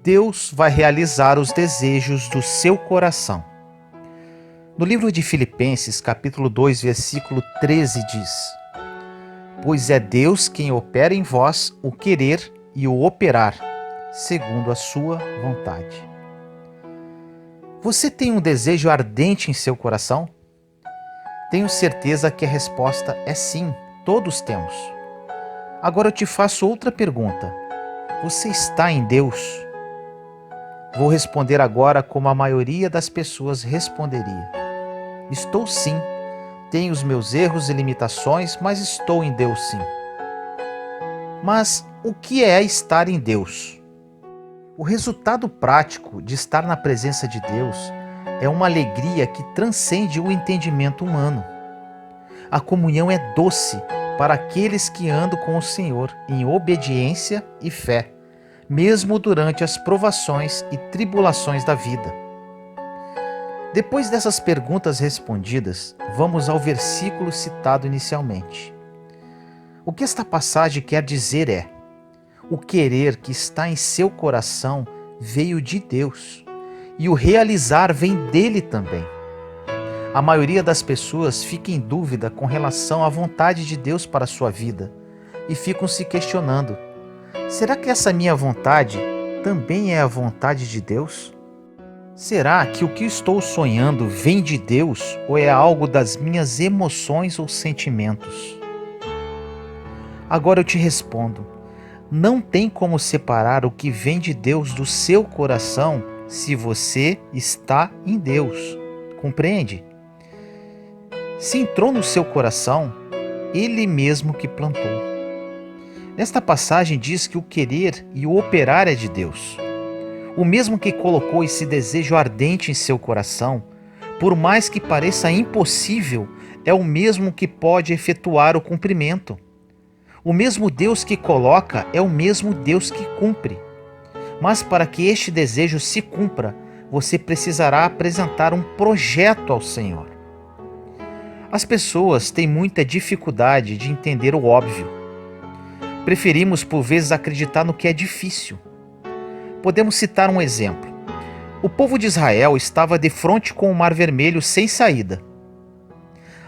Deus vai realizar os desejos do seu coração. No livro de Filipenses, capítulo 2, versículo 13 diz: Pois é Deus quem opera em vós o querer e o operar, segundo a sua vontade. Você tem um desejo ardente em seu coração? Tenho certeza que a resposta é sim, todos temos. Agora eu te faço outra pergunta. Você está em Deus? Vou responder agora como a maioria das pessoas responderia. Estou sim. Tenho os meus erros e limitações, mas estou em Deus sim. Mas o que é estar em Deus? O resultado prático de estar na presença de Deus é uma alegria que transcende o entendimento humano. A comunhão é doce para aqueles que andam com o Senhor em obediência e fé, mesmo durante as provações e tribulações da vida. Depois dessas perguntas respondidas, vamos ao versículo citado inicialmente. O que esta passagem quer dizer é: o querer que está em seu coração veio de Deus, e o realizar vem dele também. A maioria das pessoas fica em dúvida com relação à vontade de Deus para a sua vida e ficam se questionando: será que essa minha vontade também é a vontade de Deus? Será que o que estou sonhando vem de Deus ou é algo das minhas emoções ou sentimentos? Agora eu te respondo: não tem como separar o que vem de Deus do seu coração se você está em Deus. Compreende? Se entrou no seu coração, Ele mesmo que plantou. Nesta passagem diz que o querer e o operar é de Deus. O mesmo que colocou esse desejo ardente em seu coração, por mais que pareça impossível, é o mesmo que pode efetuar o cumprimento. O mesmo Deus que coloca é o mesmo Deus que cumpre. Mas para que este desejo se cumpra, você precisará apresentar um projeto ao Senhor. As pessoas têm muita dificuldade de entender o óbvio. Preferimos por vezes acreditar no que é difícil. Podemos citar um exemplo. O povo de Israel estava de frente com o Mar Vermelho sem saída.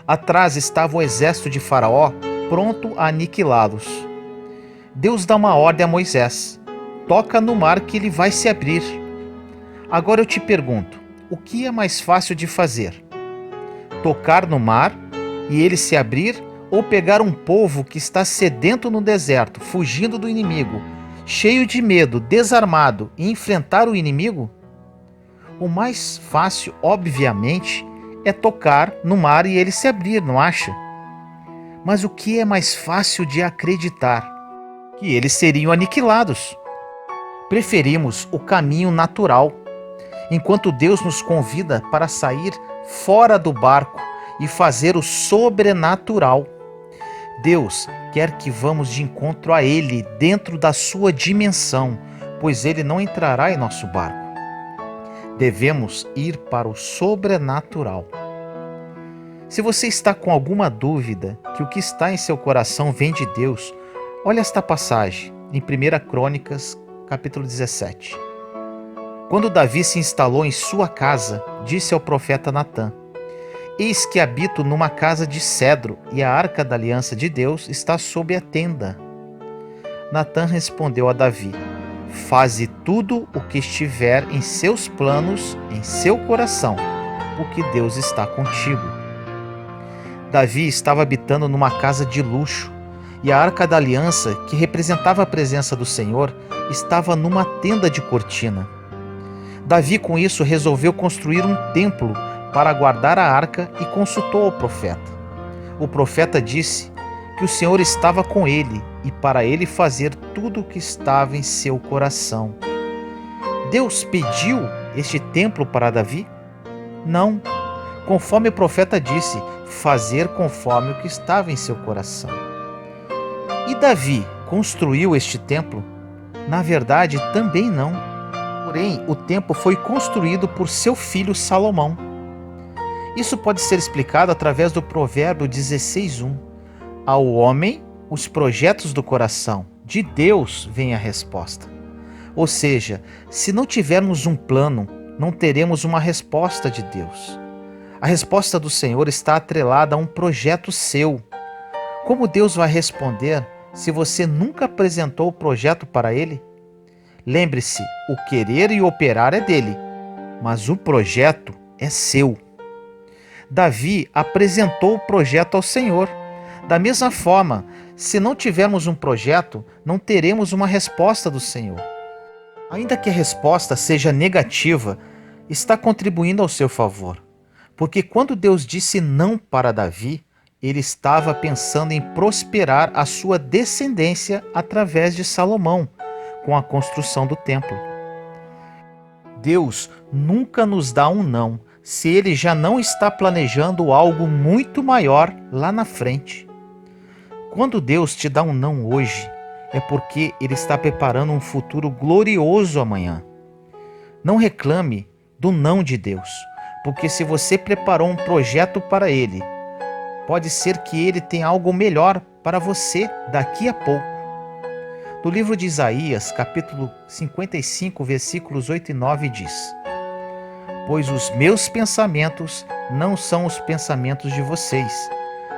Atrás estava o exército de Faraó, pronto a aniquilá-los. Deus dá uma ordem a Moisés: toca no mar que ele vai se abrir. Agora eu te pergunto, o que é mais fácil de fazer? Tocar no mar e ele se abrir, ou pegar um povo que está sedento no deserto, fugindo do inimigo, cheio de medo, desarmado, e enfrentar o inimigo? O mais fácil, obviamente, é tocar no mar e ele se abrir, não acha? Mas o que é mais fácil de acreditar? Que eles seriam aniquilados. Preferimos o caminho natural, enquanto Deus nos convida para sair fora do barco e fazer o sobrenatural. Deus quer que vamos de encontro a Ele dentro da sua dimensão, pois Ele não entrará em nosso barco. Devemos ir para o sobrenatural. Se você está com alguma dúvida que o que está em seu coração vem de Deus, olha esta passagem em 1 Crônicas, capítulo 17. Quando Davi se instalou em sua casa, disse ao profeta Natã: Eis que habito numa casa de cedro, e a arca da aliança de Deus está sob a tenda. Natã respondeu a Davi: Faze tudo o que estiver em seus planos, em seu coração, porque Deus está contigo. Davi estava habitando numa casa de luxo, e a arca da aliança, que representava a presença do Senhor, estava numa tenda de cortina. Davi, com isso, resolveu construir um templo para guardar a arca e consultou ao profeta. O profeta disse que o Senhor estava com ele e para ele fazer tudo o que estava em seu coração. Deus pediu este templo para Davi? Não. Conforme o profeta disse, fazer conforme o que estava em seu coração. E Davi construiu este templo? Na verdade, também não. Porém, o templo foi construído por seu filho Salomão. Isso pode ser explicado através do provérbio 16:1. Ao homem, os projetos do coração, de Deus vem a resposta. Ou seja, se não tivermos um plano, não teremos uma resposta de Deus. A resposta do Senhor está atrelada a um projeto seu. Como Deus vai responder se você nunca apresentou o projeto para Ele? Lembre-se, o querer e operar é dele, mas o projeto é seu. Davi apresentou o projeto ao Senhor. Da mesma forma, se não tivermos um projeto, não teremos uma resposta do Senhor. Ainda que a resposta seja negativa, está contribuindo ao seu favor. Porque quando Deus disse não para Davi, ele estava pensando em prosperar a sua descendência através de Salomão, com a construção do templo. Deus nunca nos dá um não, se ele já não está planejando algo muito maior lá na frente. Quando Deus te dá um não hoje, é porque ele está preparando um futuro glorioso amanhã. Não reclame do não de Deus, porque se você preparou um projeto para ele, pode ser que ele tenha algo melhor para você daqui a pouco. No livro de Isaías, capítulo 55, versículos 8 e 9 diz: Pois os meus pensamentos não são os pensamentos de vocês,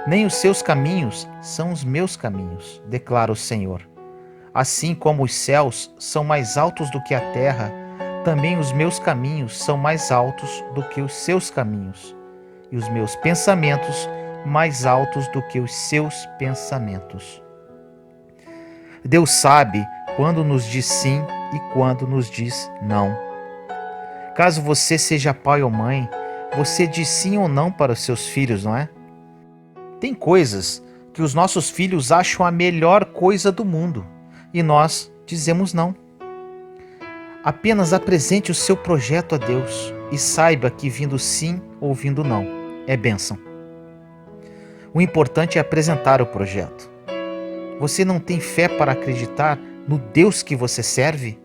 nem os seus caminhos são os meus caminhos, declara o Senhor. Assim como os céus são mais altos do que a terra, também os meus caminhos são mais altos do que os seus caminhos, e os meus pensamentos mais altos do que os seus pensamentos. Deus sabe quando nos diz sim e quando nos diz não. Caso você seja pai ou mãe, você diz sim ou não para os seus filhos, não é? Tem coisas que os nossos filhos acham a melhor coisa do mundo e nós dizemos não. Apenas apresente o seu projeto a Deus e saiba que vindo sim ou vindo não é bênção. O importante é apresentar o projeto. Você não tem fé para acreditar no Deus que você serve?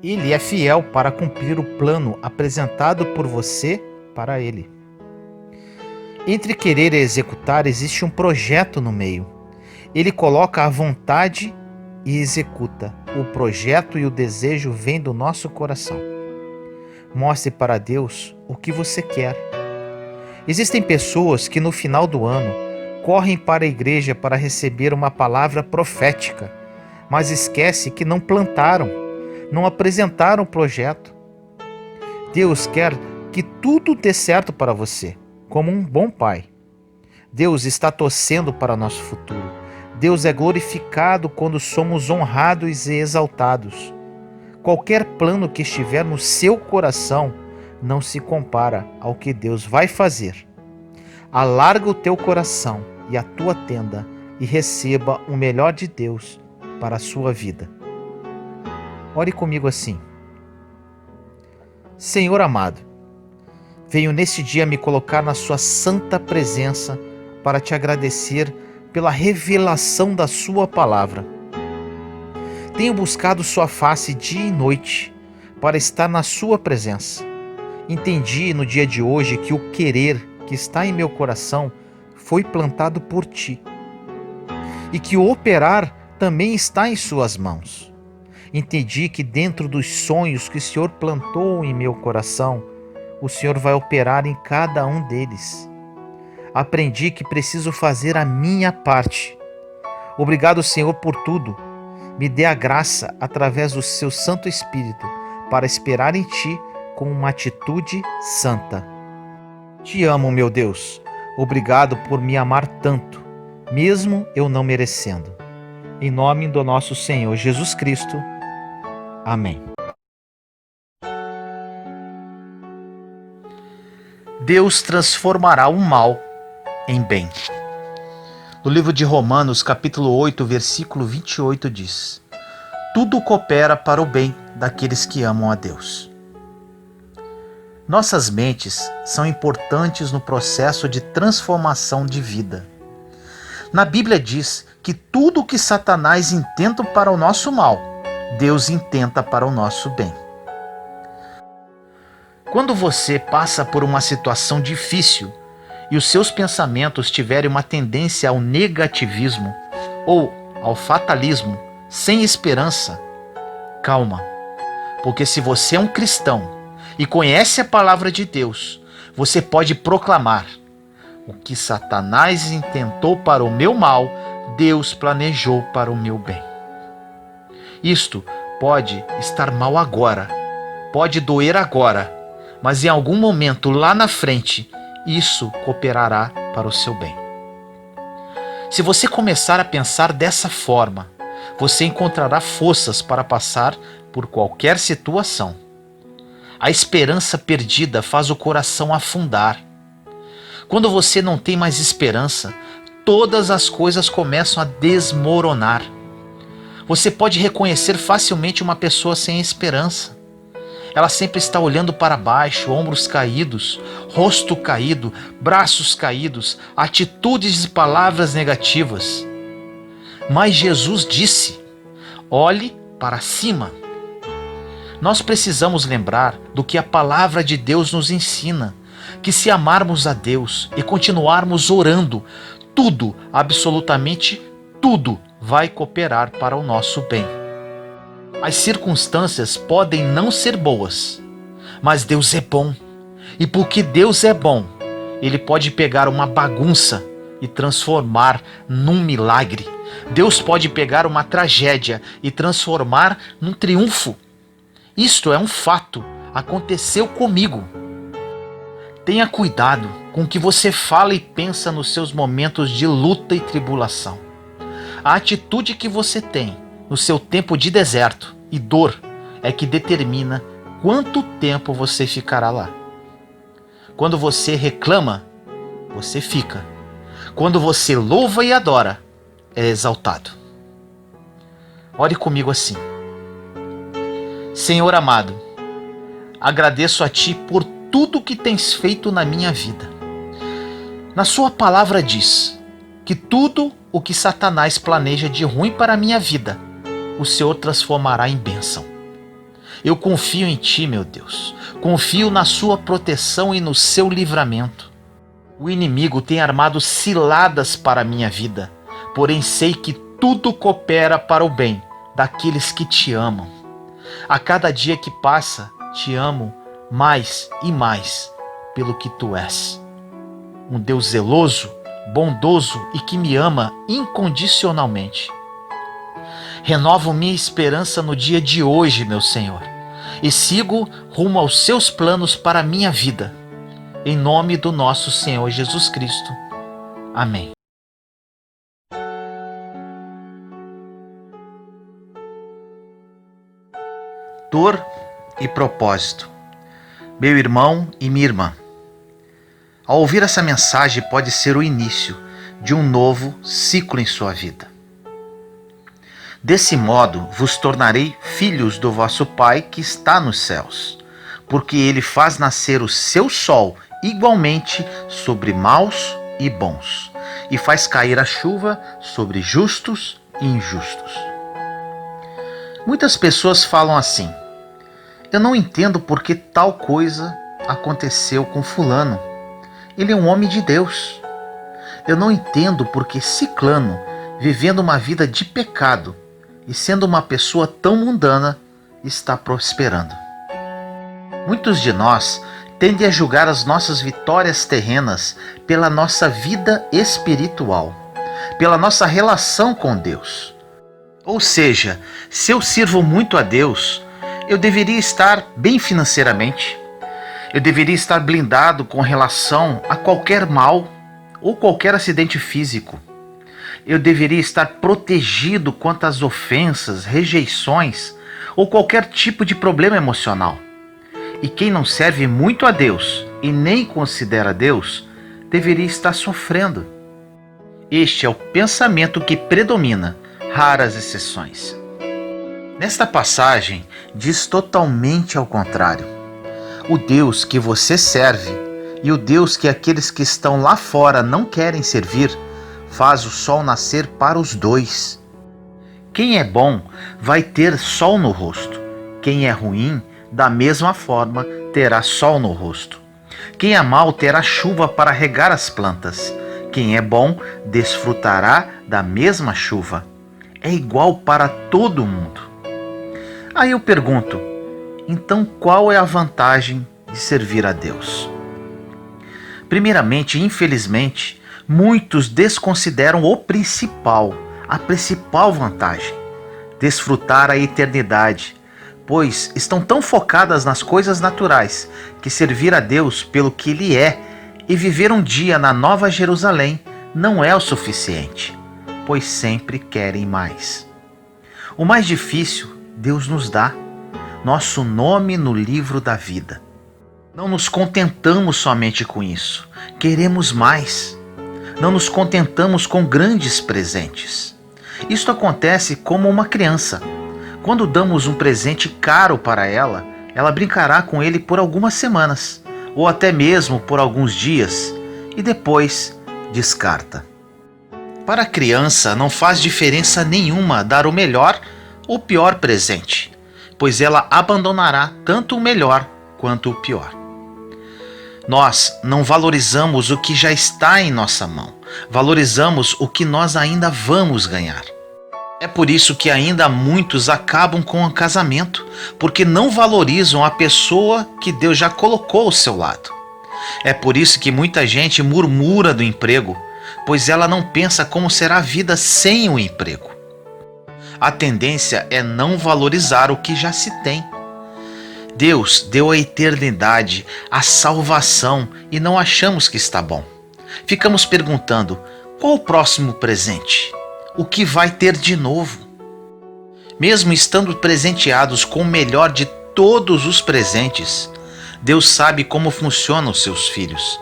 Ele é fiel para cumprir o plano apresentado por você para Ele. Entre querer e executar existe um projeto no meio. Ele coloca a vontade e executa. O projeto e o desejo vêm do nosso coração. Mostre para Deus o que você quer. Existem pessoas que no final do ano correm para a igreja para receber uma palavra profética, mas esquece que não plantaram, não apresentaram o projeto. Deus quer que tudo dê certo para você, como um bom pai. Deus está torcendo para nosso futuro. Deus é glorificado quando somos honrados e exaltados. Qualquer plano que estiver no seu coração não se compara ao que Deus vai fazer. Alarga o teu coração e a tua tenda e receba o melhor de Deus para a sua vida. Ore comigo assim: Senhor amado, venho neste dia me colocar na sua santa presença para te agradecer pela revelação da sua palavra. Tenho buscado sua face dia e noite para estar na sua presença. Entendi no dia de hoje que o querer que está em meu coração foi plantado por ti e que o operar também está em suas mãos. Entendi que dentro dos sonhos que o Senhor plantou em meu coração, o Senhor vai operar em cada um deles. Aprendi que preciso fazer a minha parte. Obrigado, Senhor, por tudo. Me dê a graça, através do seu Santo Espírito, para esperar em Ti com uma atitude santa. Te amo, meu Deus. Obrigado por me amar tanto, mesmo eu não merecendo. Em nome do nosso Senhor Jesus Cristo. Amém. Deus transformará o mal em bem. No livro de Romanos, capítulo 8, versículo 28 diz: Tudo coopera para o bem daqueles que amam a Deus. Nossas mentes são importantes no processo de transformação de vida. Na Bíblia diz que tudo o que Satanás intenta para o nosso mal, Deus intenta para o nosso bem. Quando você passa por uma situação difícil e os seus pensamentos tiverem uma tendência ao negativismo ou ao fatalismo, sem esperança, calma. Porque se você é um cristão e conhece a palavra de Deus, você pode proclamar: o que Satanás intentou para o meu mal, Deus planejou para o meu bem. Isto pode estar mal agora, pode doer agora, mas em algum momento lá na frente, isso cooperará para o seu bem. Se você começar a pensar dessa forma, você encontrará forças para passar por qualquer situação. A esperança perdida faz o coração afundar. Quando você não tem mais esperança, todas as coisas começam a desmoronar. Você pode reconhecer facilmente uma pessoa sem esperança. Ela sempre está olhando para baixo, ombros caídos, rosto caído, braços caídos, atitudes e palavras negativas. Mas Jesus disse: olhe para cima. Nós precisamos lembrar do que a palavra de Deus nos ensina, que se amarmos a Deus e continuarmos orando, tudo, absolutamente tudo, vai cooperar para o nosso bem. As circunstâncias podem não ser boas, mas Deus é bom. E porque Deus é bom, Ele pode pegar uma bagunça e transformar num milagre. Deus pode pegar uma tragédia e transformar num triunfo. Isto é um fato, aconteceu comigo. Tenha cuidado com o que você fala e pensa nos seus momentos de luta e tribulação. A atitude que você tem no seu tempo de deserto e dor é que determina quanto tempo você ficará lá. Quando você reclama, você fica. Quando você louva e adora, é exaltado. Ore comigo assim: Senhor amado, agradeço a Ti por tudo que tens feito na minha vida. Na Sua palavra diz que tudo o que Satanás planeja de ruim para a minha vida, o Senhor transformará em bênção. Eu confio em Ti, meu Deus. Confio na Sua proteção e no Seu livramento. O inimigo tem armado ciladas para a minha vida, porém sei que tudo coopera para o bem daqueles que Te amam. A cada dia que passa, Te amo mais e mais pelo que Tu és. Um Deus zeloso, bondoso e que me ama incondicionalmente. Renovo minha esperança no dia de hoje, meu Senhor, e sigo rumo aos Seus planos para a minha vida. Em nome do nosso Senhor Jesus Cristo. Amém. Dor e propósito. Meu irmão e minha irmã, ao ouvir essa mensagem pode ser o início de um novo ciclo em sua vida. Desse modo vos tornarei filhos do vosso Pai que está nos céus, porque Ele faz nascer o seu sol igualmente sobre maus e bons, e faz cair a chuva sobre justos e injustos. Muitas pessoas falam assim: eu não entendo por que tal coisa aconteceu com fulano. Ele é um homem de Deus. Eu não entendo por que ciclano, vivendo uma vida de pecado e sendo uma pessoa tão mundana, está prosperando. Muitos de nós tendem a julgar as nossas vitórias terrenas pela nossa vida espiritual, pela nossa relação com Deus. Ou seja, se eu sirvo muito a Deus, eu deveria estar bem financeiramente, eu deveria estar blindado com relação a qualquer mal ou qualquer acidente físico. Eu deveria estar protegido quanto às ofensas, rejeições ou qualquer tipo de problema emocional. E quem não serve muito a Deus e nem considera Deus, deveria estar sofrendo. Este é o pensamento que predomina, raras exceções. Nesta passagem, diz totalmente ao contrário. O Deus que você serve e o Deus que aqueles que estão lá fora não querem servir, faz o sol nascer para os dois. Quem é bom vai ter sol no rosto. Quem é ruim, da mesma forma, terá sol no rosto. Quem é mau terá chuva para regar as plantas. Quem é bom desfrutará da mesma chuva. É igual para todo mundo. Aí eu pergunto: Então, qual é a vantagem de servir a Deus? Primeiramente, infelizmente, muitos desconsideram a principal vantagem: desfrutar a eternidade, pois estão tão focadas nas coisas naturais que servir a Deus pelo que Ele é e viver um dia na Nova Jerusalém não é o suficiente, pois sempre querem mais. O mais difícil, Deus nos dá: nosso nome no livro da vida. Não nos contentamos somente com isso, queremos mais. Não nos contentamos com grandes presentes. Isto acontece como uma criança. Quando damos um presente caro para ela, ela brincará com ele por algumas semanas, ou até mesmo por alguns dias, e depois descarta. Para a criança não faz diferença nenhuma dar o melhor ou pior presente, pois ela abandonará tanto o melhor quanto o pior. Nós não valorizamos o que já está em nossa mão, valorizamos o que nós ainda vamos ganhar. É por isso que ainda muitos acabam com o casamento, porque não valorizam a pessoa que Deus já colocou ao seu lado. É por isso que muita gente murmura do emprego, pois ela não pensa como será a vida sem o emprego. A tendência é não valorizar o que já se tem. Deus deu a eternidade, a salvação, e não achamos que está bom. Ficamos perguntando: qual o próximo presente? O que vai ter de novo? Mesmo estando presenteados com o melhor de todos os presentes, Deus sabe como funcionam os seus filhos.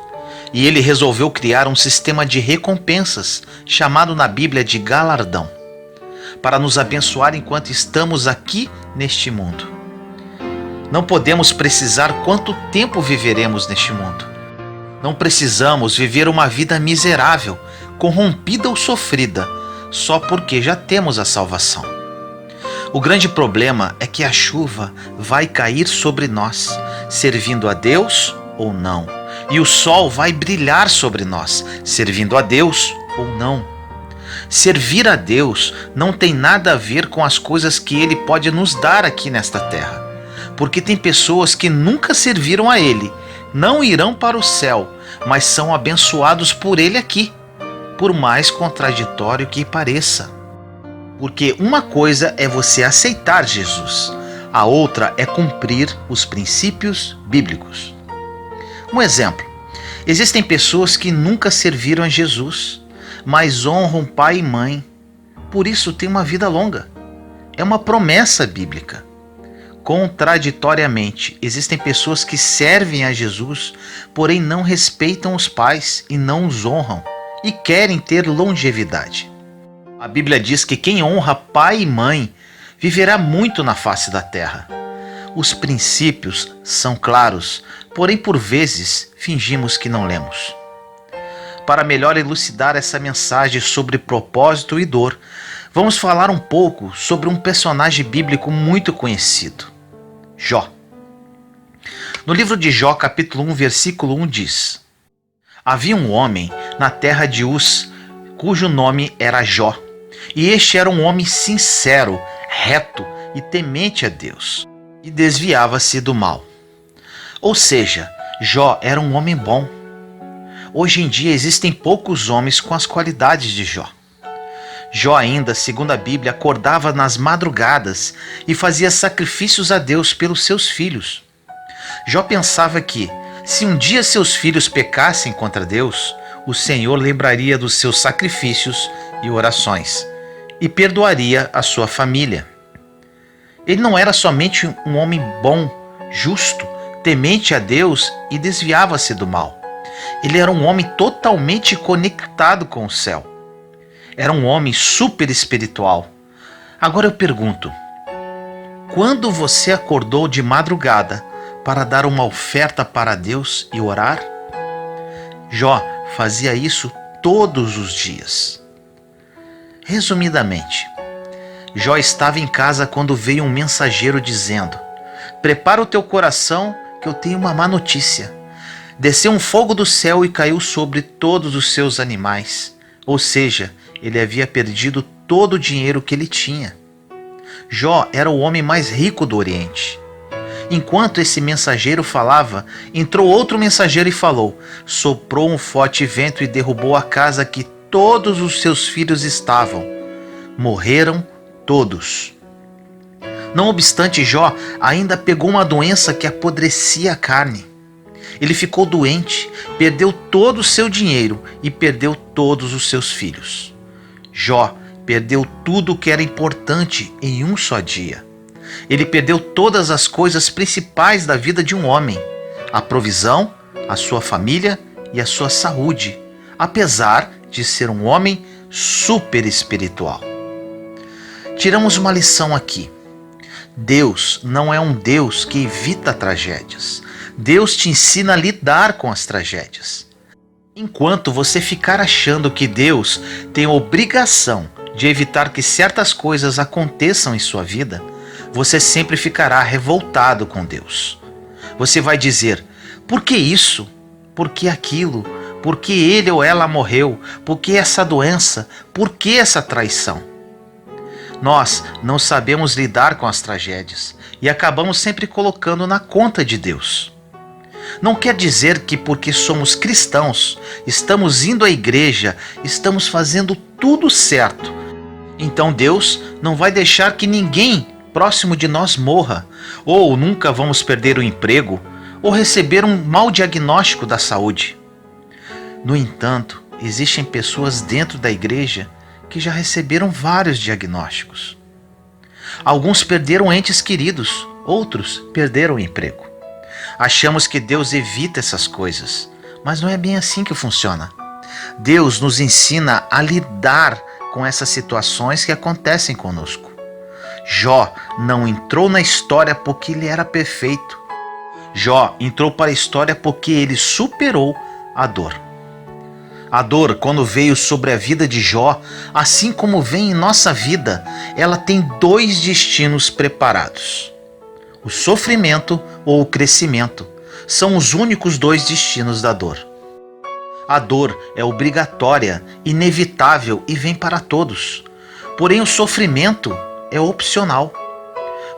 E Ele resolveu criar um sistema de recompensas, chamado na Bíblia de galardão, para nos abençoar enquanto estamos aqui neste mundo. Não podemos precisar quanto tempo viveremos neste mundo. Não precisamos viver uma vida miserável, corrompida ou sofrida, só porque já temos a salvação. O grande problema é que a chuva vai cair sobre nós, servindo a Deus ou não. E o sol vai brilhar sobre nós, servindo a Deus ou não. Servir a Deus não tem nada a ver com as coisas que Ele pode nos dar aqui nesta terra. Porque tem pessoas que nunca serviram a Ele, não irão para o céu, mas são abençoados por Ele aqui, por mais contraditório que pareça. Porque uma coisa é você aceitar Jesus, a outra é cumprir os princípios bíblicos. Um exemplo: existem pessoas que nunca serviram a Jesus, mas honram pai e mãe, por isso têm uma vida longa. É uma promessa bíblica. Contraditoriamente, existem pessoas que servem a Jesus, porém não respeitam os pais e não os honram, e querem ter longevidade. A Bíblia diz que quem honra pai e mãe viverá muito na face da terra. Os princípios são claros, porém por vezes fingimos que não lemos. Para melhor elucidar essa mensagem sobre propósito e dor, vamos falar um pouco sobre um personagem bíblico muito conhecido: Jó. No livro de Jó, capítulo 1, versículo 1 diz: havia um homem na terra de Uz, cujo nome era Jó, e este era um homem sincero, reto e temente a Deus, e desviava-se do mal. Ou seja, Jó era um homem bom. Hoje em dia existem poucos homens com as qualidades de Jó. Jó ainda, segundo a Bíblia, acordava nas madrugadas e fazia sacrifícios a Deus pelos seus filhos. Jó pensava que, se um dia seus filhos pecassem contra Deus, o Senhor lembraria dos seus sacrifícios e orações e perdoaria a sua família. Ele não era somente um homem bom, justo, temente a Deus e desviava-se do mal. Ele era um homem totalmente conectado com o céu. Era um homem super espiritual. Agora eu pergunto: quando você acordou de madrugada para dar uma oferta para Deus e orar? Jó fazia isso todos os dias. Resumidamente, Jó estava em casa quando veio um mensageiro dizendo: prepara o teu coração que eu tenho uma má notícia. Desceu um fogo do céu e caiu sobre todos os seus animais. Ou seja, ele havia perdido todo o dinheiro que ele tinha. Jó era o homem mais rico do Oriente. Enquanto esse mensageiro falava, entrou outro mensageiro e falou: soprou um forte vento e derrubou a casa que todos os seus filhos estavam. Morreram todos. Não obstante, Jó ainda pegou uma doença que apodrecia a carne. Ele ficou doente, perdeu todo o seu dinheiro e perdeu todos os seus filhos. Jó perdeu tudo o que era importante em um só dia. Ele perdeu todas as coisas principais da vida de um homem: a provisão, a sua família e a sua saúde, apesar de ser um homem super espiritual. Tiramos uma lição aqui. Deus não é um Deus que evita tragédias. Deus te ensina a lidar com as tragédias. Enquanto você ficar achando que Deus tem a obrigação de evitar que certas coisas aconteçam em sua vida, você sempre ficará revoltado com Deus. Você vai dizer: por que isso? Por que aquilo? Por que ele ou ela morreu? Por que essa doença? Por que essa traição? Nós não sabemos lidar com as tragédias e acabamos sempre colocando na conta de Deus. Não quer dizer que porque somos cristãos, estamos indo à igreja, estamos fazendo tudo certo. Então Deus não vai deixar que ninguém próximo de nós morra, ou nunca vamos perder o emprego, ou receber um mau diagnóstico da saúde. No entanto, existem pessoas dentro da igreja que já receberam vários diagnósticos. Alguns perderam entes queridos, outros perderam o emprego. Achamos que Deus evita essas coisas, mas não é bem assim que funciona. Deus nos ensina a lidar com essas situações que acontecem conosco. Jó não entrou na história porque ele era perfeito. Jó entrou para a história porque ele superou a dor. A dor, quando veio sobre a vida de Jó, assim como vem em nossa vida, ela tem dois destinos preparados: o sofrimento ou o crescimento. São os únicos dois destinos da dor. A dor é obrigatória, inevitável e vem para todos. Porém, o sofrimento é opcional.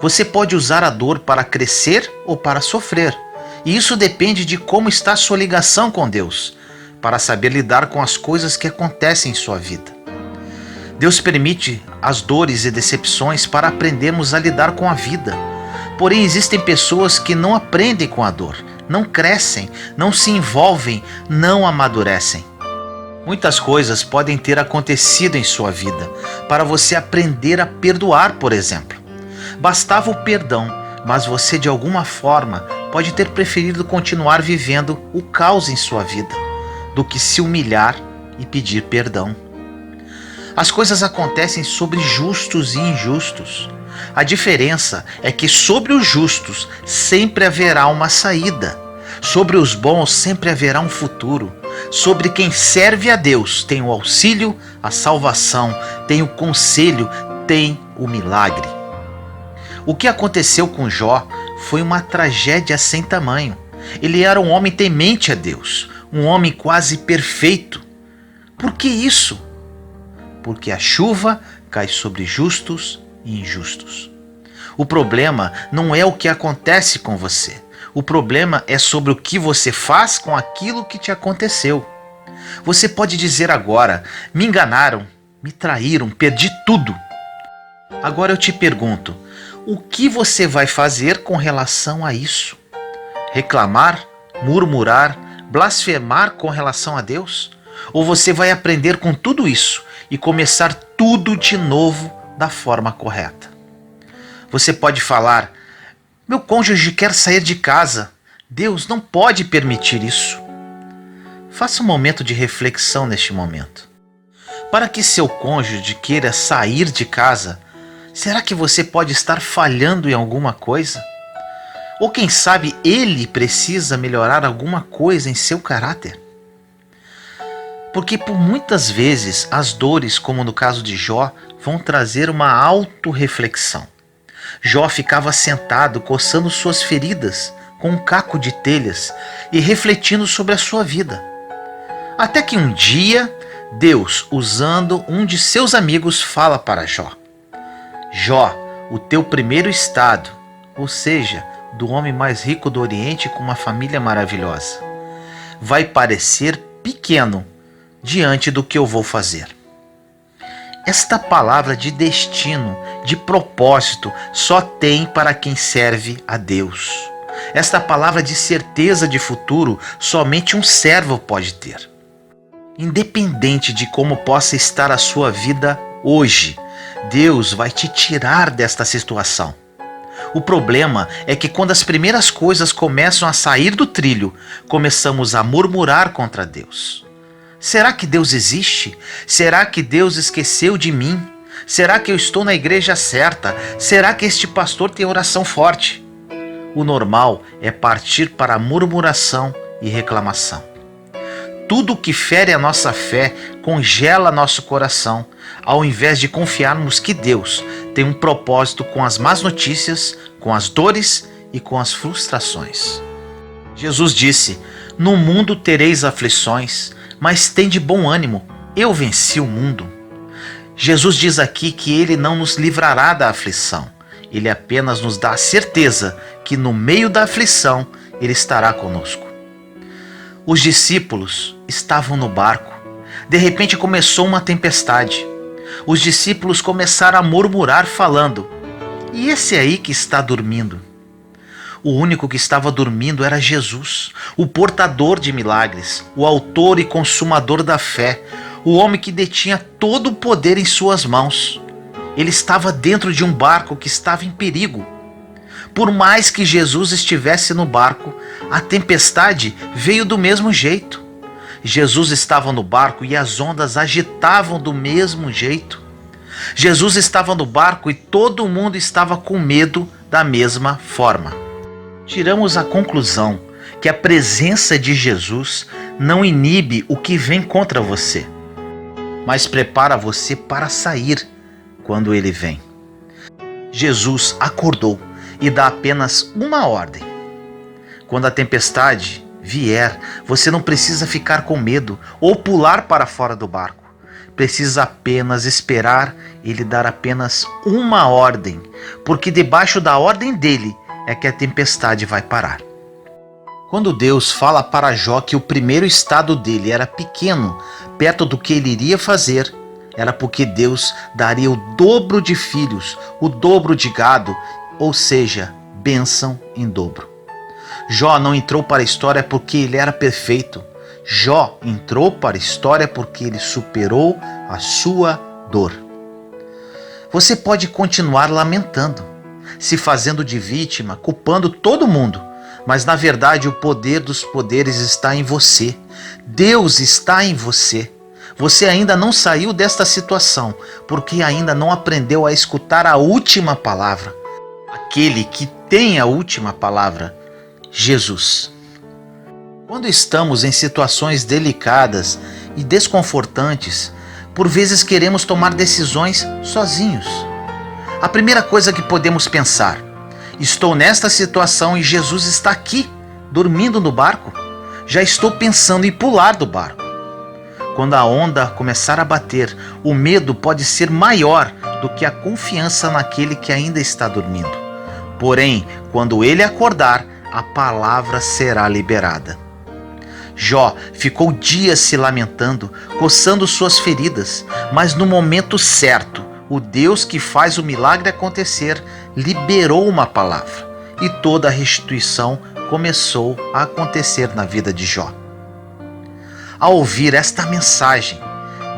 Você pode usar a dor para crescer ou para sofrer. E isso depende de como está a sua ligação com Deus, para saber lidar com as coisas que acontecem em sua vida. Deus permite as dores e decepções para aprendermos a lidar com a vida. Porém, existem pessoas que não aprendem com a dor, não crescem, não se envolvem, não amadurecem. Muitas coisas podem ter acontecido em sua vida para você aprender a perdoar, por exemplo. Bastava o perdão, mas você de alguma forma pode ter preferido continuar vivendo o caos em sua vida do que se humilhar e pedir perdão. As coisas acontecem sobre justos e injustos. A diferença é que sobre os justos sempre haverá uma saída. Sobre os bons sempre haverá um futuro. Sobre quem serve a Deus tem o auxílio, a salvação, tem o conselho, tem o milagre. O que aconteceu com Jó foi uma tragédia sem tamanho. Ele era um homem temente a Deus, um homem quase perfeito. Por que isso? Porque a chuva cai sobre justos e injustos. O problema não é o que acontece com você. O problema é sobre o que você faz com aquilo que te aconteceu. Você pode dizer agora: me enganaram, me traíram, perdi tudo. Agora eu te pergunto, o que você vai fazer com relação a isso? Reclamar, murmurar, blasfemar com relação a Deus? Ou você vai aprender com tudo isso e começar tudo de novo da forma correta? Você pode falar: meu cônjuge quer sair de casa. Deus não pode permitir isso. Faça um momento de reflexão neste momento. Para que seu cônjuge queira sair de casa, será que você pode estar falhando em alguma coisa? Ou quem sabe ele precisa melhorar alguma coisa em seu caráter? Porque por muitas vezes as dores, como no caso de Jó, vão trazer uma autorreflexão. Jó ficava sentado, coçando suas feridas com um caco de telhas e refletindo sobre a sua vida. Até que um dia, Deus, usando um de seus amigos, fala para Jó: Jó, o teu primeiro estado, ou seja, do homem mais rico do Oriente com uma família maravilhosa. Vai parecer pequeno diante do que eu vou fazer. Esta palavra de destino, de propósito, só tem para quem serve a Deus. Esta palavra de certeza de futuro, somente um servo pode ter. Independente de como possa estar a sua vida hoje, Deus vai te tirar desta situação. O problema é que quando as primeiras coisas começam a sair do trilho, começamos a murmurar contra Deus. Será que Deus existe? Será que Deus esqueceu de mim? Será que eu estou na igreja certa? Será que este pastor tem oração forte? O normal é partir para a murmuração e reclamação. Tudo que fere a nossa fé congela nosso coração, ao invés de confiarmos que Deus tem um propósito com as más notícias, com as dores e com as frustrações. Jesus disse: "No mundo tereis aflições, mas tende bom ânimo, eu venci o mundo." Jesus diz aqui que Ele não nos livrará da aflição, Ele apenas nos dá a certeza que no meio da aflição Ele estará conosco. Os discípulos estavam no barco. De repente começou uma tempestade. Os discípulos começaram a murmurar falando: "E esse aí que está dormindo?" O único que estava dormindo era Jesus, o portador de milagres, o autor e consumador da fé, o homem que detinha todo o poder em suas mãos. Ele estava dentro de um barco que estava em perigo. Por mais que Jesus estivesse no barco, a tempestade veio do mesmo jeito. Jesus estava no barco e as ondas agitavam do mesmo jeito. Jesus estava no barco e todo mundo estava com medo da mesma forma. Tiramos a conclusão que a presença de Jesus não inibe o que vem contra você, mas prepara você para sair quando ele vem. Jesus acordou e dá apenas uma ordem. Quando a tempestade vier, você não precisa ficar com medo ou pular para fora do barco. Precisa apenas esperar ele dar apenas uma ordem, porque debaixo da ordem dele é que a tempestade vai parar. Quando Deus fala para Jó que o primeiro estado dele era pequeno, perto do que ele iria fazer, era porque Deus daria o dobro de filhos, o dobro de gado, ou seja, bênção em dobro. Jó não entrou para a história porque ele era perfeito. Jó entrou para a história porque ele superou a sua dor. Você pode continuar lamentando, se fazendo de vítima, culpando todo mundo, mas na verdade o poder dos poderes está em você. Deus está em você. Você ainda não saiu desta situação porque ainda não aprendeu a escutar a última palavra. Aquele que tem a última palavra, Jesus. Quando estamos em situações delicadas e desconfortantes, por vezes queremos tomar decisões sozinhos. A primeira coisa que podemos pensar: estou nesta situação e Jesus está aqui, dormindo no barco. Já estou pensando em pular do barco. Quando a onda começar a bater, o medo pode ser maior do que a confiança naquele que ainda está dormindo. Porém, quando ele acordar, a palavra será liberada. Jó ficou dias se lamentando, coçando suas feridas, mas no momento certo, o Deus que faz o milagre acontecer liberou uma palavra e toda a restituição começou a acontecer na vida de Jó. Ao ouvir esta mensagem,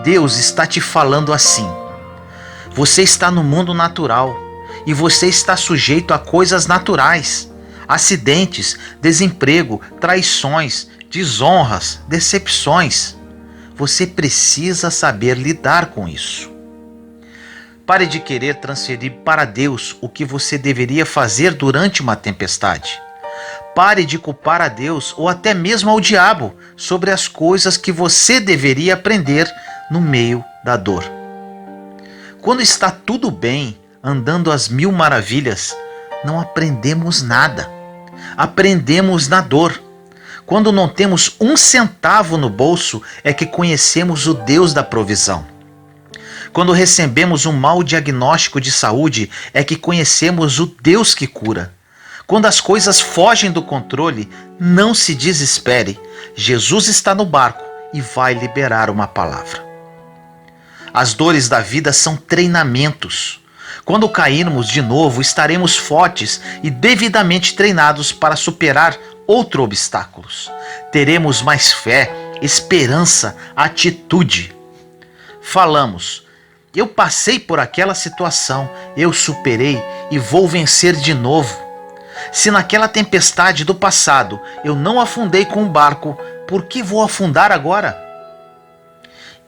Deus está te falando assim: você está no mundo natural e você está sujeito a coisas naturais, acidentes, desemprego, traições, desonras, decepções. Você precisa saber lidar com isso. Pare de querer transferir para Deus o que você deveria fazer durante uma tempestade. Pare de culpar a Deus ou até mesmo ao diabo sobre as coisas que você deveria aprender no meio da dor. Quando está tudo bem, andando às mil maravilhas, não aprendemos nada. Aprendemos na dor. Quando não temos um centavo no bolso, é que conhecemos o Deus da provisão. Quando recebemos um mau diagnóstico de saúde, é que conhecemos o Deus que cura. Quando as coisas fogem do controle, não se desespere. Jesus está no barco e vai liberar uma palavra. As dores da vida são treinamentos. Quando cairmos de novo, estaremos fortes e devidamente treinados para superar outros obstáculos. Teremos mais fé, esperança, atitude. Falamos: eu passei por aquela situação, eu superei e vou vencer de novo. Se naquela tempestade do passado eu não afundei com o barco, por que vou afundar agora?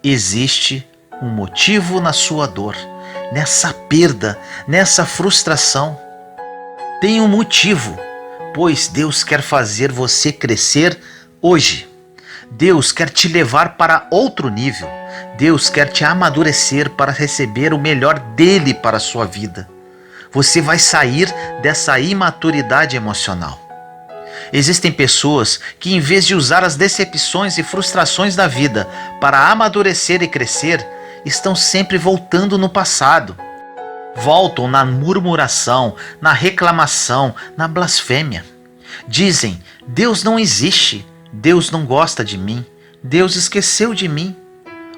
Existe um motivo na sua dor, nessa perda, nessa frustração. Tem um motivo, pois Deus quer fazer você crescer hoje. Deus quer te levar para outro nível. Deus quer te amadurecer para receber o melhor dele para a sua vida. Você vai sair dessa imaturidade emocional. Existem pessoas que, em vez de usar as decepções e frustrações da vida para amadurecer e crescer, estão sempre voltando no passado. Voltam na murmuração, na reclamação, na blasfêmia. Dizem: Deus não existe, Deus não gosta de mim, Deus esqueceu de mim.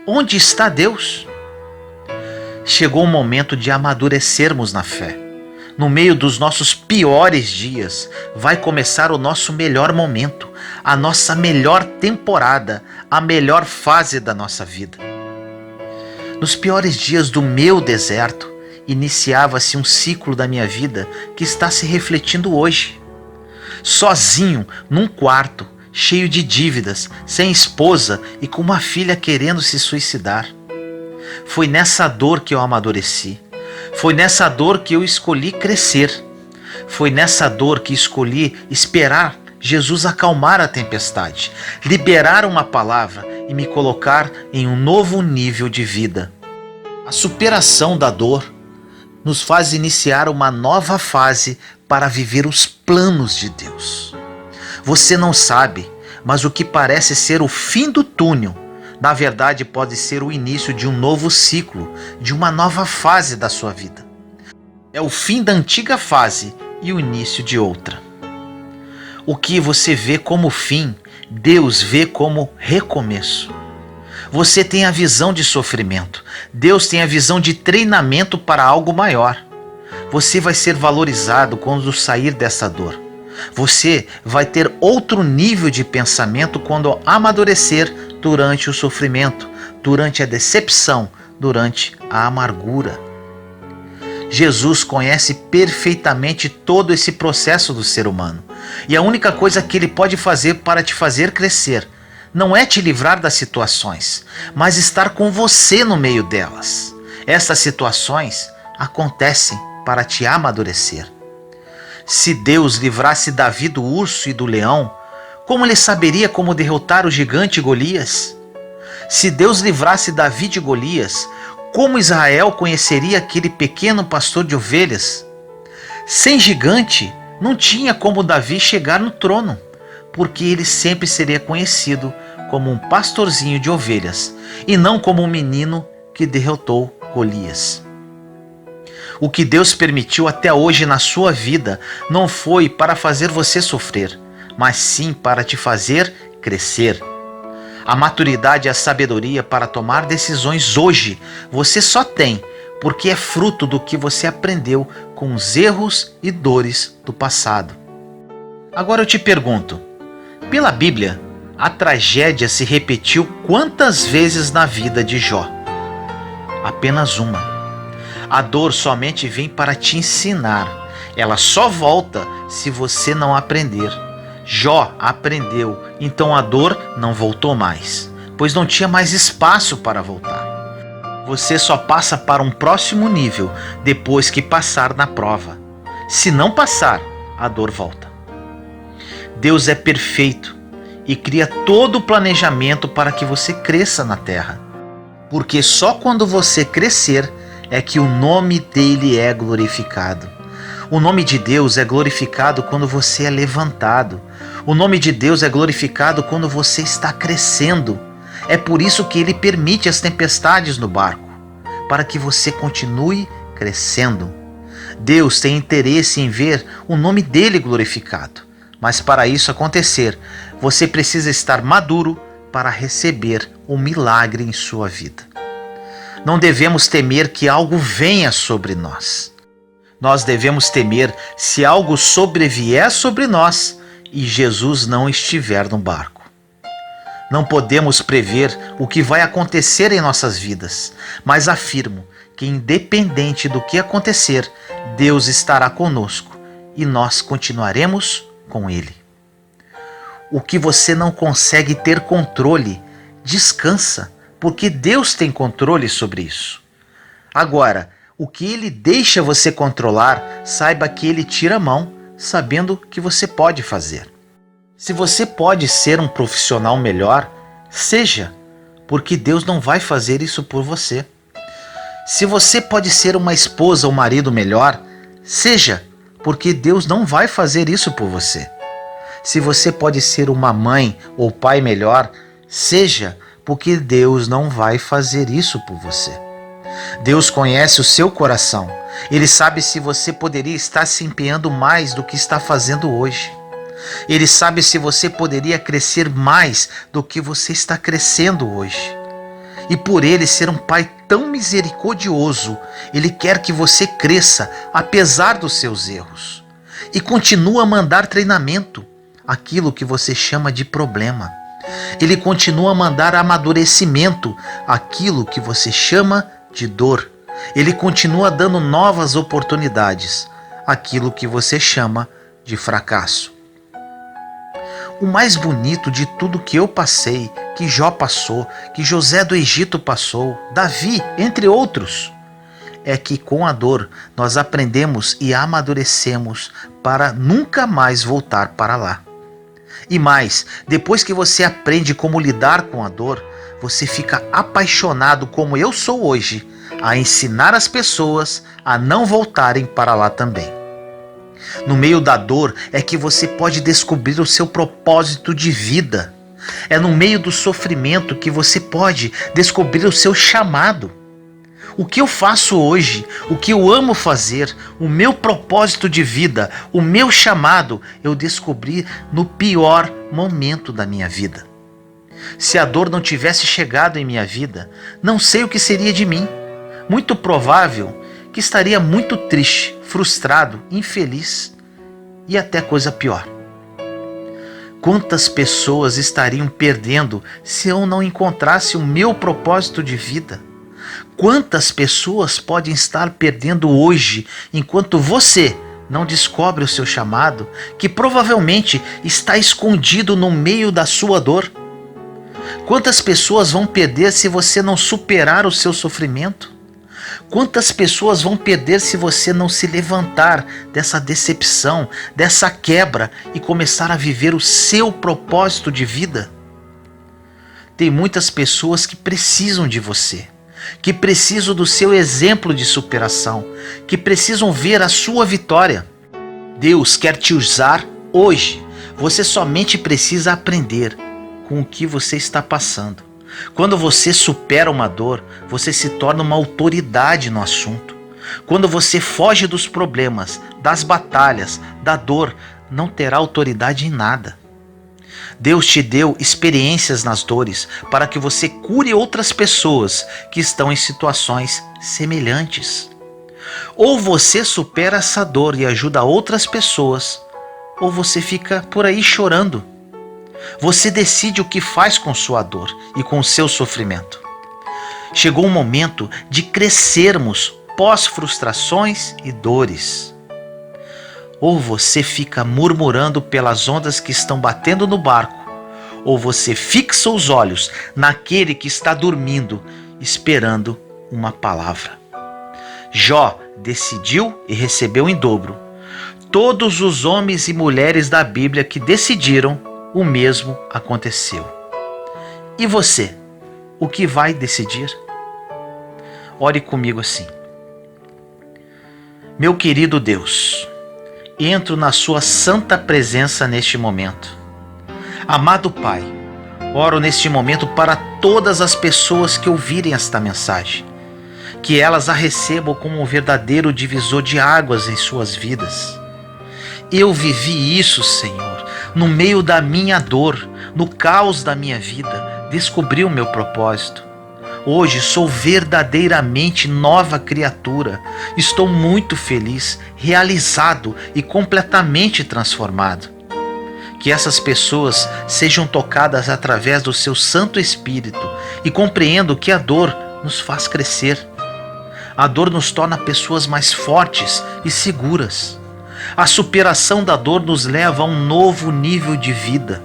Onde está Deus? Chegou o momento de amadurecermos na fé. No meio dos nossos piores dias, vai começar o nosso melhor momento, a nossa melhor temporada, a melhor fase da nossa vida. Nos piores dias do meu deserto, iniciava-se um ciclo da minha vida que está se refletindo hoje. Sozinho, num quarto, cheio de dívidas, sem esposa e com uma filha querendo se suicidar. Foi nessa dor que eu amadureci. Foi nessa dor que eu escolhi crescer. Foi nessa dor que escolhi esperar Jesus acalmar a tempestade, liberar uma palavra e me colocar em um novo nível de vida. A superação da dor nos faz iniciar uma nova fase para viver os planos de Deus. Você não sabe, mas o que parece ser o fim do túnel, na verdade pode ser o início de um novo ciclo, de uma nova fase da sua vida. É o fim da antiga fase e o início de outra. O que você vê como fim, Deus vê como recomeço. Você tem a visão de sofrimento, Deus tem a visão de treinamento para algo maior. Você vai ser valorizado quando sair dessa dor. Você vai ter outro nível de pensamento quando amadurecer durante o sofrimento, durante a decepção, durante a amargura. Jesus conhece perfeitamente todo esse processo do ser humano. E a única coisa que ele pode fazer para te fazer crescer não é te livrar das situações, mas estar com você no meio delas. Essas situações acontecem para te amadurecer. Se Deus livrasse Davi do urso e do leão, como ele saberia como derrotar o gigante Golias? Se Deus livrasse Davi de Golias, como Israel conheceria aquele pequeno pastor de ovelhas? Sem gigante, não tinha como Davi chegar no trono, porque ele sempre seria conhecido como um pastorzinho de ovelhas, e não como um menino que derrotou Golias. O que Deus permitiu até hoje na sua vida não foi para fazer você sofrer, mas sim para te fazer crescer. A maturidade e a sabedoria para tomar decisões hoje você só tem porque é fruto do que você aprendeu com os erros e dores do passado. Agora eu te pergunto, pela Bíblia, a tragédia se repetiu quantas vezes na vida de Jó? Apenas uma. A dor somente vem para te ensinar. Ela só volta se você não aprender. Jó aprendeu, então a dor não voltou mais, pois não tinha mais espaço para voltar. Você só passa para um próximo nível depois que passar na prova. Se não passar, a dor volta. Deus é perfeito e cria todo o planejamento para que você cresça na terra. Porque só quando você crescer é que o nome dele é glorificado. O nome de Deus é glorificado quando você é levantado. O nome de Deus é glorificado quando você está crescendo. É por isso que ele permite as tempestades no barco, para que você continue crescendo. Deus tem interesse em ver o nome dele glorificado. Mas para isso acontecer, você precisa estar maduro para receber o milagre em sua vida. Não devemos temer que algo venha sobre nós. Nós devemos temer se algo sobrevier sobre nós e Jesus não estiver no barco. Não podemos prever o que vai acontecer em nossas vidas, mas afirmo que, independente do que acontecer, Deus estará conosco e nós continuaremos com Ele. O que você não consegue ter controle, descansa, porque Deus tem controle sobre isso. Agora, o que Ele deixa você controlar, saiba que Ele tira a mão, sabendo que você pode fazer. Se você pode ser um profissional melhor, seja, porque Deus não vai fazer isso por você. Se você pode ser uma esposa ou marido melhor, seja, porque Deus não vai fazer isso por você. Se você pode ser uma mãe ou pai melhor, seja, porque Deus não vai fazer isso por você. Deus conhece o seu coração. Ele sabe se você poderia estar se empenhando mais do que está fazendo hoje. Ele sabe se você poderia crescer mais do que você está crescendo hoje. E por Ele ser um Pai tão misericordioso, Ele quer que você cresça apesar dos seus erros. E continua a mandar treinamento, aquilo que você chama de problema. Ele continua a mandar amadurecimento, aquilo que você chama de dor. Ele continua dando novas oportunidades, aquilo que você chama de fracasso. O mais bonito de tudo que eu passei, que Jó passou, que José do Egito passou, Davi, entre outros, é que com a dor nós aprendemos e amadurecemos para nunca mais voltar para lá. E mais, depois que você aprende como lidar com a dor, você fica apaixonado como eu sou hoje, a ensinar as pessoas a não voltarem para lá também. No meio da dor é que você pode descobrir o seu propósito de vida. É no meio do sofrimento que você pode descobrir o seu chamado. O que eu faço hoje, o que eu amo fazer, o meu propósito de vida, o meu chamado, eu descobri no pior momento da minha vida. Se a dor não tivesse chegado em minha vida, não sei o que seria de mim. Muito provável que estaria muito triste, frustrado, infeliz e até coisa pior. Quantas pessoas estariam perdendo se eu não encontrasse o meu propósito de vida? Quantas pessoas podem estar perdendo hoje enquanto você não descobre o seu chamado, que provavelmente está escondido no meio da sua dor? Quantas pessoas vão perder se você não superar o seu sofrimento? Quantas pessoas vão perder se você não se levantar dessa decepção, dessa quebra e começar a viver o seu propósito de vida? Tem muitas pessoas que precisam de você, que precisam do seu exemplo de superação, que precisam ver a sua vitória. Deus quer te usar hoje. Você somente precisa aprender com o que você está passando. Quando você supera uma dor, você se torna uma autoridade no assunto. Quando você foge dos problemas, das batalhas, da dor, não terá autoridade em nada. Deus te deu experiências nas dores para que você cure outras pessoas que estão em situações semelhantes. Ou você supera essa dor e ajuda outras pessoas, ou você fica por aí chorando. Você decide o que faz com sua dor e com o seu sofrimento. Chegou o momento de crescermos pós-frustrações e dores. Ou você fica murmurando pelas ondas que estão batendo no barco, ou você fixa os olhos naquele que está dormindo, esperando uma palavra. Jó decidiu e recebeu em dobro. Todos os homens e mulheres da Bíblia que decidiram, o mesmo aconteceu. E você, o que vai decidir? Ore comigo assim. Meu querido Deus, entro na sua santa presença neste momento. Amado Pai, oro neste momento para todas as pessoas que ouvirem esta mensagem. que elas a recebam como um verdadeiro divisor de águas em suas vidas. Eu vivi isso, Senhor, no meio da minha dor, no caos da minha vida, descobri o meu propósito. Hoje sou verdadeiramente nova criatura. Estou muito feliz, realizado e completamente transformado. Que essas pessoas sejam tocadas através do seu Santo Espírito e compreendam que a dor nos faz crescer. A dor nos torna pessoas mais fortes e seguras. A superação da dor nos leva a um novo nível de vida.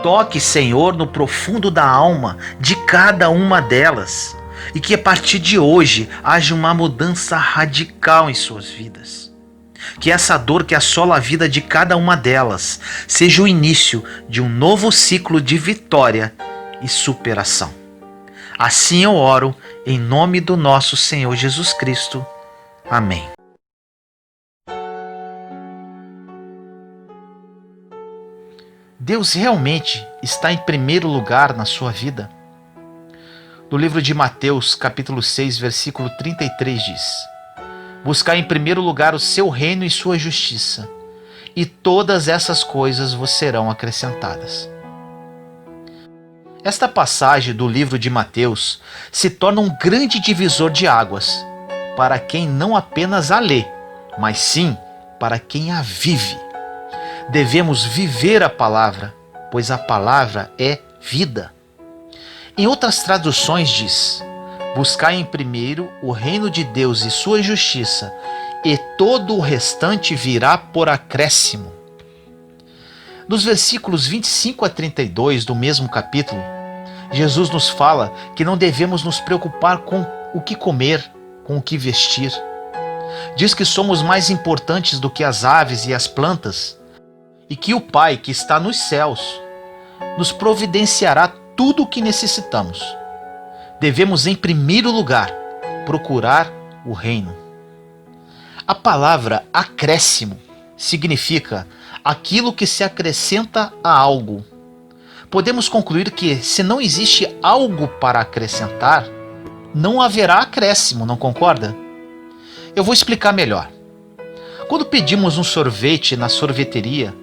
Toque, Senhor, no profundo da alma de cada uma delas e que a partir de hoje haja uma mudança radical em suas vidas. Que essa dor que assola a vida de cada uma delas seja o início de um novo ciclo de vitória e superação. Assim eu oro em nome do nosso Senhor Jesus Cristo. Amém. Deus realmente está em primeiro lugar na sua vida? No livro de Mateus, capítulo 6, versículo 33 diz: Buscai em primeiro lugar o seu reino e sua justiça, e todas essas coisas vos serão acrescentadas. Esta passagem do livro de Mateus se torna um grande divisor de águas para quem não apenas a lê, mas sim para quem a vive. Devemos viver a palavra, pois a palavra é vida. Em outras traduções diz: buscai em primeiro o reino de Deus e sua justiça, e todo o restante virá por acréscimo. Nos versículos 25 a 32 do mesmo capítulo, Jesus nos fala que não devemos nos preocupar com o que comer, com o que vestir. Diz que somos mais importantes do que as aves e as plantas, e que o Pai que está nos céus nos providenciará tudo o que necessitamos. Devemos, em primeiro lugar, procurar o reino. A palavra acréscimo significa aquilo que se acrescenta a algo. Podemos concluir que, se não existe algo para acrescentar, não haverá acréscimo, não concorda? Eu vou explicar melhor. Quando pedimos um sorvete na sorveteria,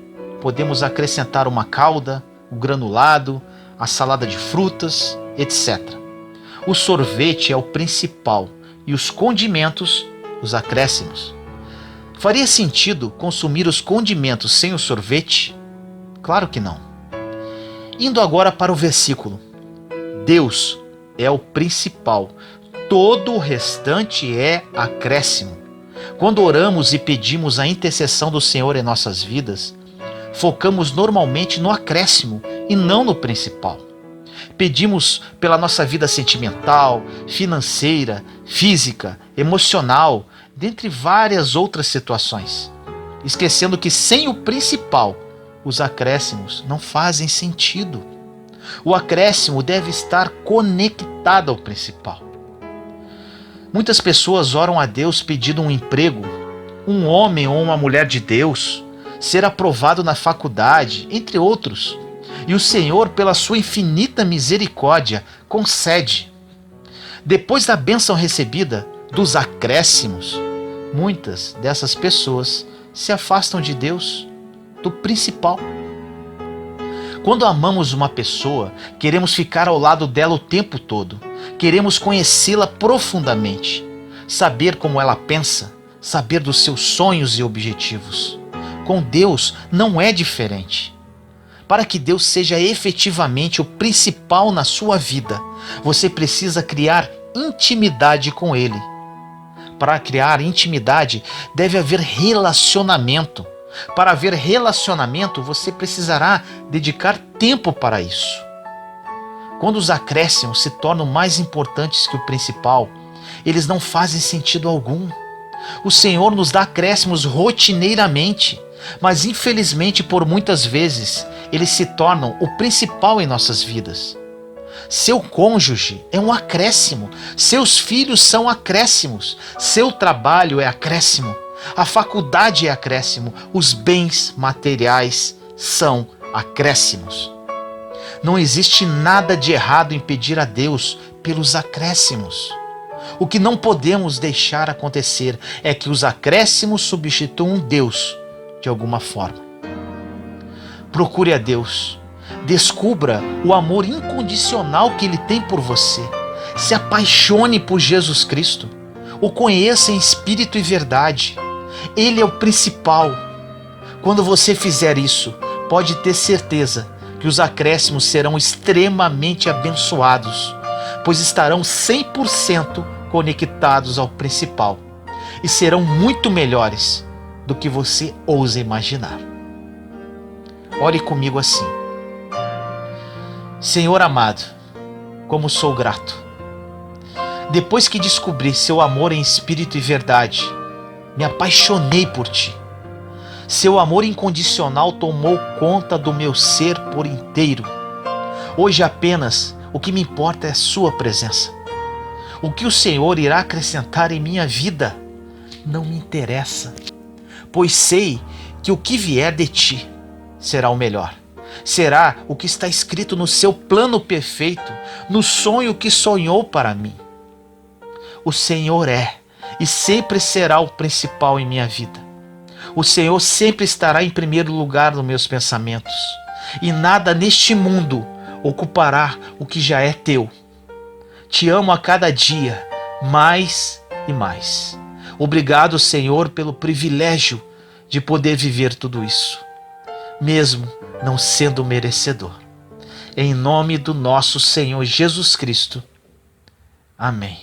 podemos acrescentar uma calda, o granulado, a salada de frutas, etc. O sorvete é o principal e os condimentos, os acréscimos. Faria sentido consumir os condimentos sem o sorvete? Claro que não. Indo agora para o versículo. Deus é o principal, todo o restante é acréscimo. Quando oramos e pedimos a intercessão do Senhor em nossas vidas, focamos normalmente no acréscimo e não no principal. Pedimos pela nossa vida sentimental, financeira, física, emocional, dentre várias outras situações, esquecendo que sem o principal, os acréscimos não fazem sentido. O acréscimo deve estar conectado ao principal. Muitas pessoas oram a Deus pedindo um emprego, um homem ou uma mulher de Deus, ser aprovado na faculdade, entre outros. E o Senhor, pela sua infinita misericórdia, concede. Depois da bênção recebida, dos acréscimos, muitas dessas pessoas se afastam de Deus, do principal. Quando amamos uma pessoa, queremos ficar ao lado dela o tempo todo. Queremos conhecê-la profundamente, saber como ela pensa, saber dos seus sonhos e objetivos. Com Deus não é diferente. Para que Deus seja efetivamente o principal na sua vida, você precisa criar intimidade com Ele. Para criar intimidade, deve haver relacionamento. Para haver relacionamento, você precisará dedicar tempo para isso. Quando os acréscimos se tornam mais importantes que o principal, eles não fazem sentido algum. O Senhor nos dá acréscimos rotineiramente, mas infelizmente por muitas vezes eles se tornam o principal em nossas vidas. Seu cônjuge é um acréscimo, seus filhos são acréscimos, seu trabalho é acréscimo, a faculdade é acréscimo, os bens materiais são acréscimos. Não existe nada de errado em pedir a Deus pelos acréscimos. O que não podemos deixar acontecer é que os acréscimos substituam Deus de alguma forma. Procure a Deus. Descubra o amor incondicional que Ele tem por você. Se apaixone por Jesus Cristo. O conheça em espírito e verdade. Ele é o principal. Quando você fizer isso, pode ter certeza que os acréscimos serão extremamente abençoados, pois estarão 100% conectados ao principal e serão muito melhores do que você ousa imaginar. Ore comigo assim: Senhor amado, como sou grato. Depois que descobri seu amor em espírito e verdade, me apaixonei por ti. Seu amor incondicional tomou conta do meu ser por inteiro. Hoje apenas o que me importa é sua presença. O que o Senhor irá acrescentar em minha vida não me interessa, pois sei que o que vier de ti será o melhor. Será o que está escrito no seu plano perfeito, no sonho que sonhou para mim. O Senhor é e sempre será o principal em minha vida. O Senhor sempre estará em primeiro lugar nos meus pensamentos, e nada neste mundo ocupará o que já é teu. Te amo a cada dia, mais e mais. Obrigado, Senhor, pelo privilégio de poder viver tudo isso, mesmo não sendo merecedor. Em nome do nosso Senhor Jesus Cristo. Amém.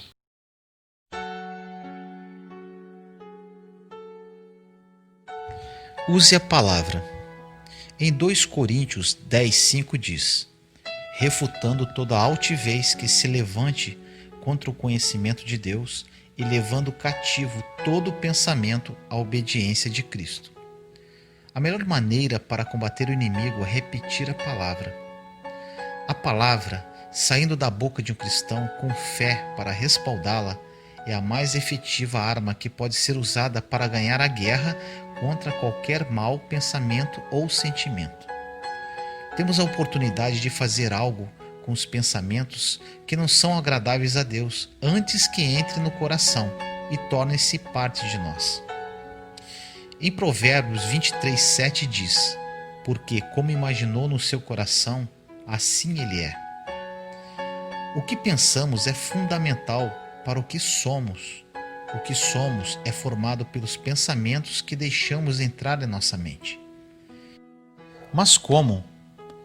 Use a palavra. Em 2 Coríntios 10:5 diz: refutando toda altivez que se levante contra o conhecimento de Deus e levando cativo todo pensamento à obediência de Cristo. A melhor maneira para combater o inimigo é repetir a palavra. A palavra, saindo da boca de um cristão com fé para respaldá-la, é a mais efetiva arma que pode ser usada para ganhar a guerra contra qualquer mau pensamento ou sentimento. Temos a oportunidade de fazer algo com os pensamentos que não são agradáveis a Deus antes que entre no coração e tornem-se parte de nós. Em Provérbios 23:7 diz: porque como imaginou no seu coração, assim ele é. O que pensamos é fundamental para o que somos. O que somos é formado pelos pensamentos que deixamos entrar em nossa mente. Mas como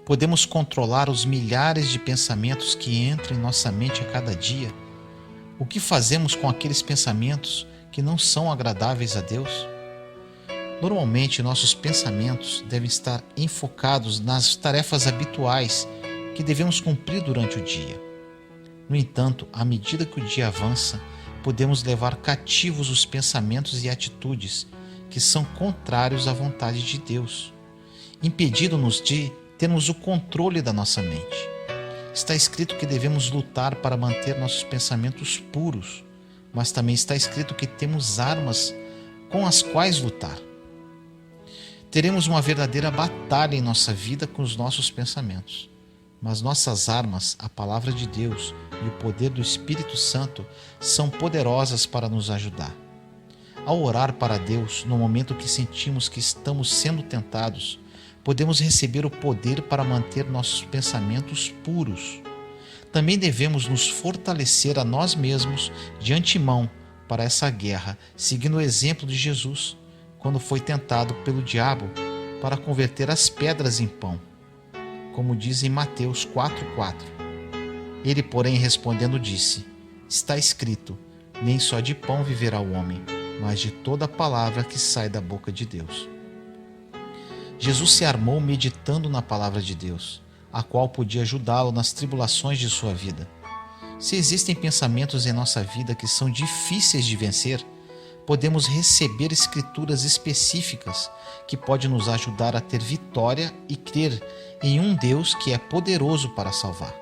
podemos controlar os milhares de pensamentos que entram em nossa mente a cada dia? O que fazemos com aqueles pensamentos que não são agradáveis a Deus? Normalmente, nossos pensamentos devem estar enfocados nas tarefas habituais que devemos cumprir durante o dia. No entanto, à medida que o dia avança, podemos levar cativos os pensamentos e atitudes que são contrários à vontade de Deus, impedindo-nos de termos o controle da nossa mente. Está escrito que devemos lutar para manter nossos pensamentos puros, mas também está escrito que temos armas com as quais lutar. Teremos uma verdadeira batalha em nossa vida com os nossos pensamentos, mas nossas armas, a palavra de Deus e o poder do Espírito Santo, são poderosas para nos ajudar. Ao orar para Deus no momento que sentimos que estamos sendo tentados, podemos receber o poder para manter nossos pensamentos puros. Também devemos nos fortalecer a nós mesmos de antemão para essa guerra, seguindo o exemplo de Jesus, quando foi tentado pelo diabo para converter as pedras em pão, como diz em Mateus 4:4. Ele, porém, respondendo, disse: está escrito, nem só de pão viverá o homem, mas de toda palavra que sai da boca de Deus. Jesus se armou meditando na palavra de Deus, a qual podia ajudá-lo nas tribulações de sua vida. Se existem pensamentos em nossa vida que são difíceis de vencer, podemos receber escrituras específicas que podem nos ajudar a ter vitória e crer em um Deus que é poderoso para salvar.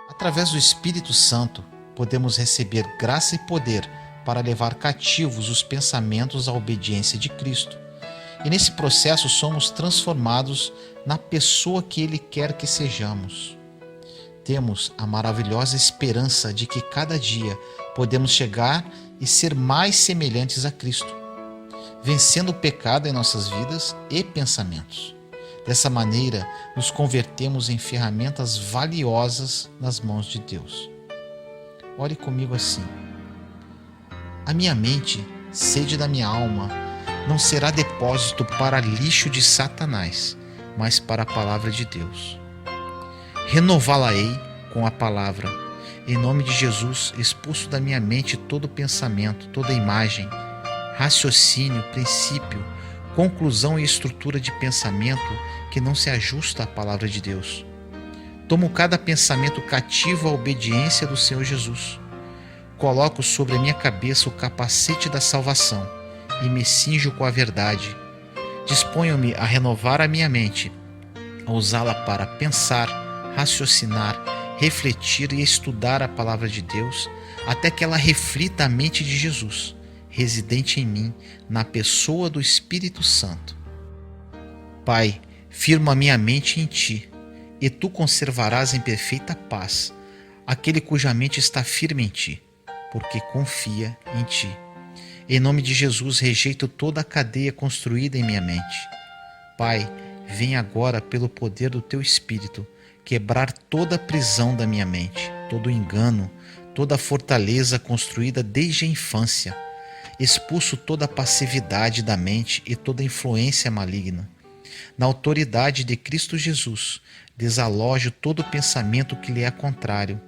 Através do Espírito Santo, podemos receber graça e poder para levar cativos os pensamentos à obediência de Cristo. E nesse processo somos transformados na pessoa que Ele quer que sejamos. Temos a maravilhosa esperança de que cada dia podemos chegar e ser mais semelhantes a Cristo, vencendo o pecado em nossas vidas e pensamentos. Dessa maneira, nos convertemos em ferramentas valiosas nas mãos de Deus. Ore comigo assim: a minha mente, sede da minha alma, não será depósito para lixo de Satanás, mas para a palavra de Deus. Renová-la-ei com a palavra. Em nome de Jesus, expulso da minha mente todo pensamento, toda imagem, raciocínio, princípio, conclusão e estrutura de pensamento que não se ajusta à palavra de Deus. Tomo cada pensamento cativo à obediência do Senhor Jesus. Coloco sobre a minha cabeça o capacete da salvação e me cinjo com a verdade. Disponho-me a renovar a minha mente, a usá-la para pensar, raciocinar, refletir e estudar a palavra de Deus, até que ela reflita a mente de Jesus, residente em mim, na pessoa do Espírito Santo. Pai, firmo a minha mente em Ti, e Tu conservarás em perfeita paz aquele cuja mente está firme em Ti, porque confia em Ti. Em nome de Jesus, rejeito toda a cadeia construída em minha mente. Pai, vem agora pelo poder do Teu Espírito quebrar toda a prisão da minha mente, todo engano, toda a fortaleza construída desde a infância. Expulso toda a passividade da mente e toda a influência maligna. Na autoridade de Cristo Jesus, desalojo todo pensamento que lhe é contrário.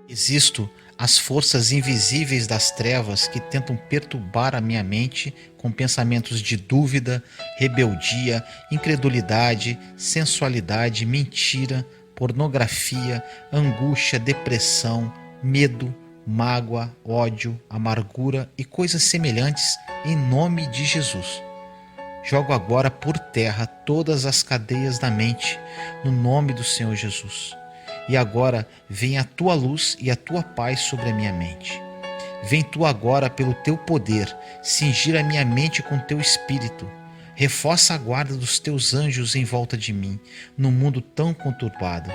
Existo as forças invisíveis das trevas que tentam perturbar a minha mente com pensamentos de dúvida, rebeldia, incredulidade, sensualidade, mentira, pornografia, angústia, depressão, medo, mágoa, ódio, amargura e coisas semelhantes em nome de Jesus. Jogo agora por terra todas as cadeias da mente no nome do Senhor Jesus. E agora vem a Tua luz e a Tua paz sobre a minha mente. Vem Tu agora pelo Teu poder cingir a minha mente com Teu Espírito. Reforça a guarda dos Teus anjos em volta de mim, num mundo tão conturbado.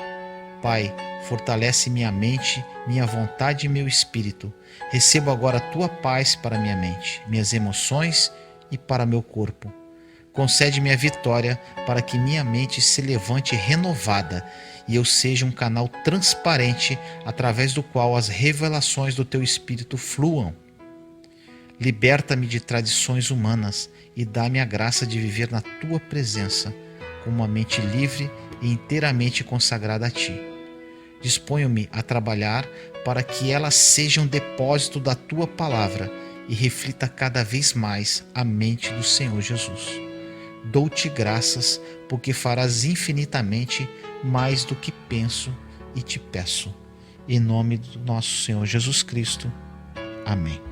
Pai, fortalece minha mente, minha vontade e meu espírito. Recebo agora a Tua paz para minha mente, minhas emoções e para meu corpo. Concede-me a vitória para que minha mente se levante renovada e eu seja um canal transparente através do qual as revelações do Teu Espírito fluam. Liberta-me de tradições humanas e dá-me a graça de viver na Tua presença, com uma mente livre e inteiramente consagrada a Ti. Disponho-me a trabalhar para que ela seja um depósito da Tua palavra e reflita cada vez mais a mente do Senhor Jesus. Dou-te graças porque farás infinitamente mais do que penso e te peço. Em nome do nosso Senhor Jesus Cristo. Amém.